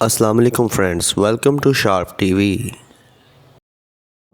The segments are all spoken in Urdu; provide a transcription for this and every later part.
السلام علیکم friends, welcome to Sharp T V.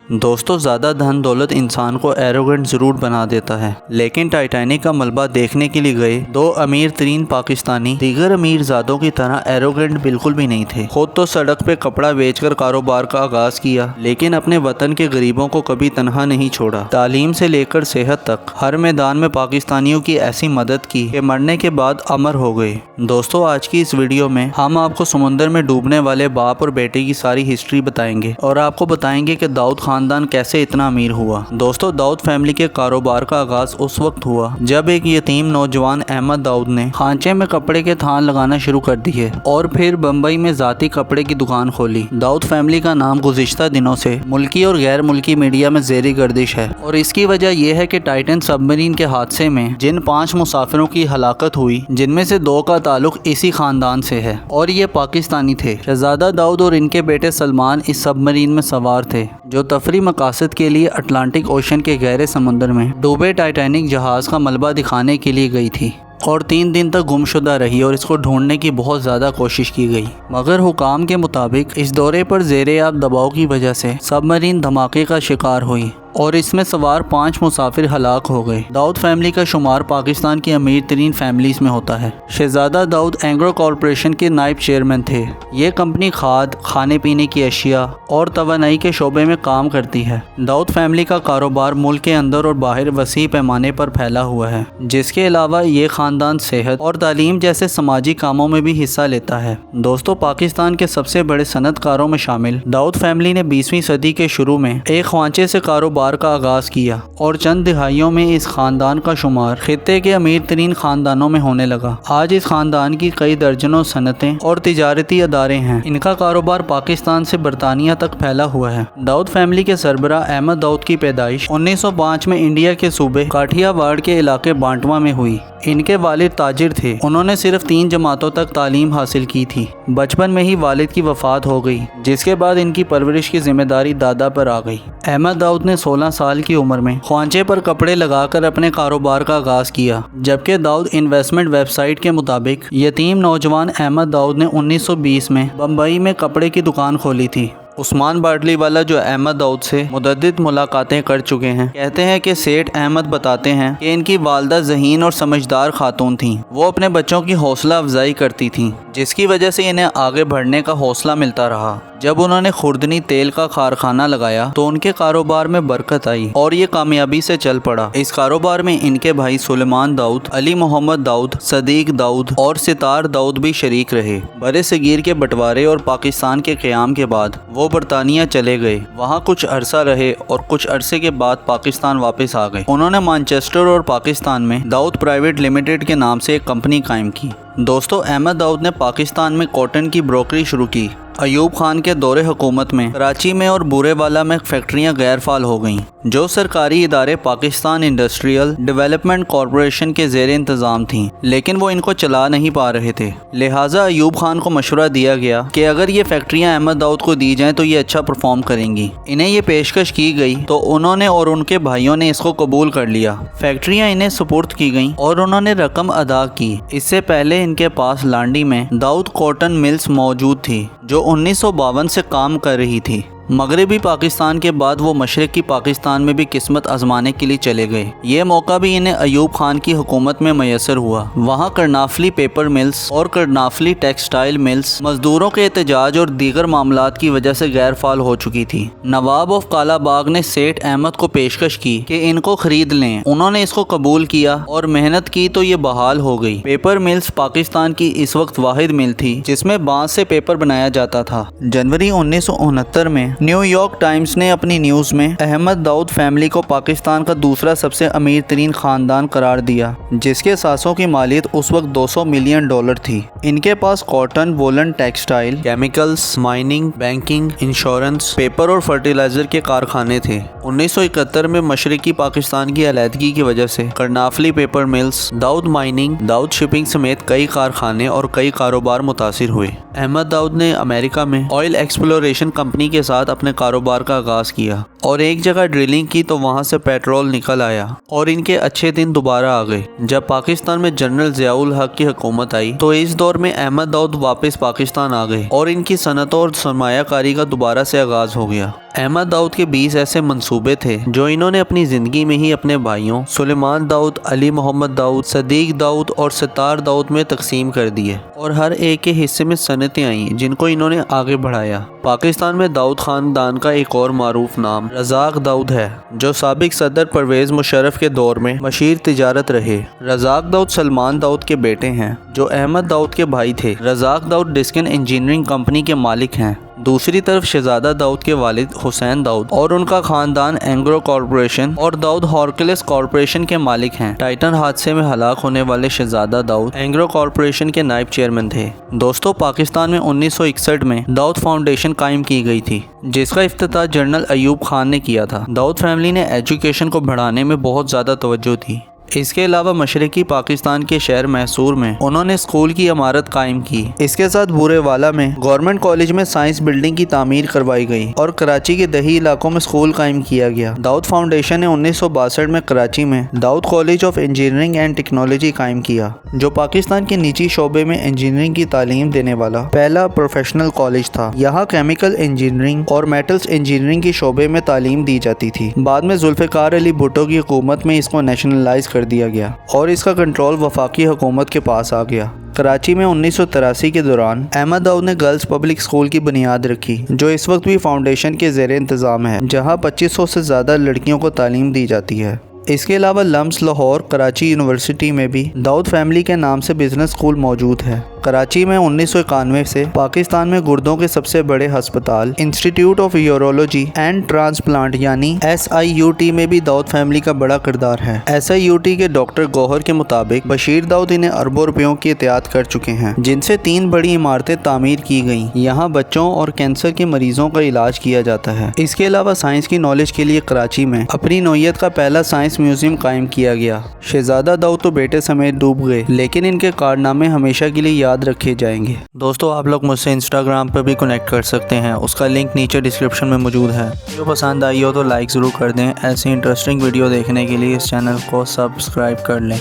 دوستو، زیادہ دھن دولت انسان کو ایروگنٹ ضرور بنا دیتا ہے، لیکن ٹائٹینک کا ملبہ دیکھنے کے لیے گئے دو امیر ترین پاکستانی دیگر امیر زادوں کی طرح ایروگنٹ بالکل بھی نہیں تھے۔ خود تو سڑک پہ کپڑا بیچ کر کاروبار کا آغاز کیا، لیکن اپنے وطن کے غریبوں کو کبھی تنہا نہیں چھوڑا۔ تعلیم سے لے کر صحت تک ہر میدان میں پاکستانیوں کی ایسی مدد کی کہ مرنے کے بعد امر ہو گئے۔ دوستو، آج کی اس ویڈیو میں ہم آپ کو سمندر میں ڈوبنے والے باپ اور بیٹے کی ساری ہسٹری بتائیں گے اور آپ کو بتائیں گے کہ داؤد خاندان کیسے اتنا امیر ہوا۔ دوستو، داؤد فیملی کے کاروبار کا آغاز اس وقت ہوا جب ایک یتیم نوجوان احمد داؤد نے خانچے میں کپڑے کے تھان لگانا شروع کر دیے اور پھر بمبئی میں ذاتی کپڑے کی دکان کھولی۔ داؤد فیملی کا نام گزشتہ دنوں سے ملکی اور غیر ملکی میڈیا میں زیر گردش ہے، اور اس کی وجہ یہ ہے کہ ٹائٹن سب مرین کے حادثے میں جن 5 مسافروں کی ہلاکت ہوئی، جن میں سے 2 کا تعلق اسی خاندان سے ہے اور یہ پاکستانی تھے۔ شہزادہ داؤد اور ان کے بیٹے سلمان اس سب مرین میں سوار تھے جو تفریح مقاصد کے لیے اٹلانٹک اوشن کے گہرے سمندر میں ڈوبے ٹائٹینک جہاز کا ملبہ دکھانے کے لیے گئی تھی اور 3 دن تک گمشدہ رہی اور اس کو ڈھونڈنے کی بہت زیادہ کوشش کی گئی، مگر حکام کے مطابق اس دورے پر زیر آب دباؤ کی وجہ سے سب مرین دھماکے کا شکار ہوئی اور اس میں سوار 5 مسافر ہلاک ہو گئے۔ داؤد فیملی کا شمار پاکستان کی امیر ترین فیملیز میں ہوتا ہے۔ شہزادہ داؤد اینگرو کارپوریشن کے نائب چیئرمین تھے۔ یہ کمپنی کھاد، کھانے پینے کی اشیاء اور توانائی کے شعبے میں کام کرتی ہے۔ داؤد فیملی کا کاروبار ملک کے اندر اور باہر وسیع پیمانے پر پھیلا ہوا ہے، جس کے علاوہ یہ خاندان صحت اور تعلیم جیسے سماجی کاموں میں بھی حصہ لیتا ہے۔ دوستو، پاکستان کے سب سے بڑے صنعت کاروں میں شامل داؤد فیملی نے 20ویں صدی کے شروع میں ایک خوانچے سے کاروبار کا آغاز کیا اور چند دہائیوں میں اس خاندان کا شمار خطے کے امیر ترین خاندانوں میں ہونے لگا۔ آج اس خاندان کی کئی درجنوں صنعتیں اور تجارتی ادارے ہیں۔ ان کا کاروبار پاکستان سے برطانیہ تک پھیلا ہوا ہے۔ داؤد فیملی کے سربراہ احمد داؤد کی پیدائش 1905 میں انڈیا کے صوبے کاٹھیا واڑ کے علاقے بانٹوا میں ہوئی۔ ان کے والد تاجر تھے۔ انہوں نے صرف 3 جماعتوں تک تعلیم حاصل کی تھی۔ بچپن میں ہی والد کی وفات ہو گئی، جس کے بعد ان کی پرورش کی ذمہ داری دادا پر آ گئی۔ احمد داؤد نے 16 سال کی عمر میں خوانچے پر کپڑے لگا کر اپنے کاروبار کا آغاز کیا، جبکہ داؤد انویسٹمنٹ ویب سائٹ کے مطابق یتیم نوجوان احمد داؤد نے 1920 میں بمبئی میں کپڑے کی دکان کھولی تھی۔ عثمان باڈلی والا، جو احمد داؤد سے متعدد ملاقاتیں کر چکے ہیں، کہتے ہیں کہ سیٹھ احمد بتاتے ہیں کہ ان کی والدہ ذہین اور سمجھدار خاتون تھیں۔ وہ اپنے بچوں کی حوصلہ افزائی کرتی تھیں، جس کی وجہ سے انہیں آگے بڑھنے کا حوصلہ ملتا رہا۔ جب انہوں نے خوردنی تیل کا کارخانہ لگایا تو ان کے کاروبار میں برکت آئی اور یہ کامیابی سے چل پڑا۔ اس کاروبار میں ان کے بھائی سلیمان داؤد، علی محمد داؤد، صدیق داؤد اور ستار داؤد بھی شریک رہے۔ برِ صغیر کے بٹوارے اور پاکستان کے قیام کے بعد وہ برطانیہ چلے گئے۔ وہاں کچھ عرصہ رہے اور کچھ عرصے کے بعد پاکستان واپس آ گئے۔ انہوں نے مانچسٹر اور پاکستان میں داؤد پرائیویٹ لمیٹڈ کے نام سے ایک کمپنی قائم کی۔ دوستو، احمد داؤد نے پاکستان میں کاٹن کی بروکری شروع کی۔ ایوب خان کے دور حکومت میں کراچی میں اور بورے والا میں فیکٹریاں غیر فعال ہو گئیں، جو سرکاری ادارے پاکستان انڈسٹریل ڈیولپمنٹ کارپوریشن کے زیر انتظام تھیں، لیکن وہ ان کو چلا نہیں پا رہے تھے۔ لہٰذا ایوب خان کو مشورہ دیا گیا کہ اگر یہ فیکٹریاں احمد داؤد کو دی جائیں تو یہ اچھا پرفارم کریں گی۔ انہیں یہ پیشکش کی گئی تو انہوں نے اور ان کے بھائیوں نے اس کو قبول کر لیا۔ فیکٹریاں انہیں سپرد کی گئیں اور انہوں نے رقم ادا کی۔ اس سے پہلے ان کے پاس لانڈی میں داؤد کاٹن ملز موجود تھی، جو 1952 سے کام کر رہی تھی۔ مغربی پاکستان کے بعد وہ مشرقی پاکستان میں بھی قسمت آزمانے کے لیے چلے گئے۔ یہ موقع بھی انہیں ایوب خان کی حکومت میں میسر ہوا۔ وہاں کرنافلی پیپر ملز اور کرنافلی ٹیکسٹائل ملز مزدوروں کے احتجاج اور دیگر معاملات کی وجہ سے غیر فعال ہو چکی تھی۔ نواب آف کالا باغ نے سیٹھ احمد کو پیشکش کی کہ ان کو خرید لیں۔ انہوں نے اس کو قبول کیا اور محنت کی تو یہ بحال ہو گئی۔ پیپر ملز پاکستان کی اس وقت واحد مل تھی جس میں بانس سے پیپر بنایا جاتا تھا۔ جنوری 1969 میں نیو یارک ٹائمز نے اپنی نیوز میں احمد داؤد فیملی کو پاکستان کا دوسرا سب سے امیر ترین خاندان قرار دیا، جس کے اثاثوں کی مالیت اس وقت $200 ملین تھی۔ ان کے پاس cotton, woollen, textile, chemicals, mining, banking, insurance, paper اور فرٹیلائزر کے کارخانے تھے۔ 1971 میں مشرقی پاکستان کی علیحدگی کی وجہ سے کرنافلی پیپر ملز، داؤد مائننگ، داؤد شپنگ سمیت کئی کارخانے اور کئی کاروبار متاثر ہوئے۔ احمد داؤد نے امریکہ میں آئل ایکسپلوریشن کمپنی کے ساتھ اپنے کاروبار کا آغاز کیا اور ایک جگہ ڈرلنگ کی تو وہاں سے پیٹرول نکل آیا اور ان کے اچھے دن دوبارہ آ گئے۔ جب پاکستان میں جنرل ضیاء الحق کی حکومت آئی تو اس دور میں احمد داؤد واپس پاکستان آ گئے اور ان کی صنعتوں اور سرمایہ کاری کا دوبارہ سے آغاز ہو گیا۔ احمد داؤد کے 20 ایسے منصوبے تھے جو انہوں نے اپنی زندگی میں ہی اپنے بھائیوں سلیمان داؤد، علی محمد داؤد، صدیق داؤد اور ستار داؤد میں تقسیم کر دیے، اور ہر ایک کے حصے میں صنعتیں آئیں جن کو انہوں نے آگے بڑھایا۔ پاکستان میں داؤد خاندان کا ایک اور معروف نام رزاق داؤد ہے، جو سابق صدر پرویز مشرف کے دور میں مشیر تجارت رہے۔ رزاق داؤد سلمان داؤد کے بیٹے ہیں جو احمد داؤد کے بھائی تھے۔ رزاق داؤد ڈسکن انجینئرنگ کمپنی کے مالک ہیں۔ دوسری طرف شہزادہ داؤد کے والد حسین داؤد اور ان کا خاندان اینگرو کارپوریشن اور داؤد ہارکلس کارپوریشن کے مالک ہیں۔ ٹائٹن حادثے میں ہلاک ہونے والے شہزادہ داؤد اینگرو کارپوریشن کے نائب چیئرمین تھے۔ دوستو، پاکستان میں 1961 میں داؤد فاؤنڈیشن قائم کی گئی تھی جس کا افتتاح جنرل ایوب خان نے کیا تھا۔ داؤد فیملی نے ایجوکیشن کو بڑھانے میں بہت زیادہ توجہ دی۔ اس کے علاوہ مشرقی پاکستان کے شہر میسور میں انہوں نے اسکول کی عمارت قائم کی۔ اس کے ساتھ بورے والا میں گورنمنٹ کالج میں سائنس بلڈنگ کی تعمیر کروائی گئی اور کراچی کے دیہی علاقوں میں اسکول قائم کیا گیا۔ داؤد فاؤنڈیشن نے 1962 میں کراچی میں Dawood college of engineering and technology قائم کیا، جو پاکستان کے نجی شعبے میں انجینئرنگ کی تعلیم دینے والا پہلا پروفیشنل کالج تھا۔ یہاں کیمیکل انجینئرنگ اور میٹلز انجینئرنگ کے شعبے میں تعلیم دی جاتی تھی۔ بعد میں ذوالفقار علی بھٹو کی حکومت میں اس کو نیشنلائز کر دیا گیا اور اس کا کنٹرول وفاقی حکومت کے پاس آ گیا۔ کراچی میں 1983 کے دوران احمد داؤد نے گرلز پبلک اسکول کی بنیاد رکھی، جو اس وقت بھی فاؤنڈیشن کے زیر انتظام ہے، جہاں 2500 سے زیادہ لڑکیوں کو تعلیم دی جاتی ہے۔ اس کے علاوہ لمس لاہور کراچی یونیورسٹی میں بھی داؤد فیملی کے نام سے بزنس اسکول موجود ہے۔ کراچی میں 1991 سے پاکستان میں گردوں کے سب سے بڑے ہسپتال institute of urology and transplant یعنی SIUT میں بھی داؤد فیملی کا بڑا کردار ہے۔ SIUT کے ڈاکٹر گوہر کے مطابق بشیر داؤد انہیں اربوں روپیوں کی عطیات کر چکے ہیں، جن سے 3 بڑی عمارتیں تعمیر کی گئیں۔ یہاں بچوں اور کینسر کے مریضوں کا علاج کیا جاتا ہے۔ اس کے علاوہ سائنس کی نالج کے لیے کراچی میں اپنی نوعیت کا پہلا سائنس میوزیم قائم کیا گیا۔ شہزادہ داؤد تو بیٹے سمیت ڈوب گئے، لیکن ان کے کارنامے ہمیشہ کے لیے یاد رکھے جائیں گے۔ دوستو، آپ لوگ مجھ سے انسٹاگرام پہ بھی کنیکٹ کر سکتے ہیں، اس کا لنک نیچے ڈسکرپشن میں موجود ہے۔ ویڈیو پسند آئی ہو تو لائک ضرور کر دیں۔ ایسی انٹرسٹنگ ویڈیو دیکھنے کے لیے اس چینل کو سبسکرائب کر لیں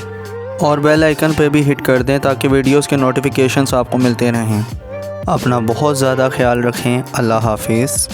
اور بیل آئیکن پہ بھی ہٹ کر دیں تاکہ ویڈیوز کے نوٹیفیکیشنز آپ کو ملتے رہیں۔ اپنا بہت زیادہ خیال رکھیں۔ اللہ حافظ۔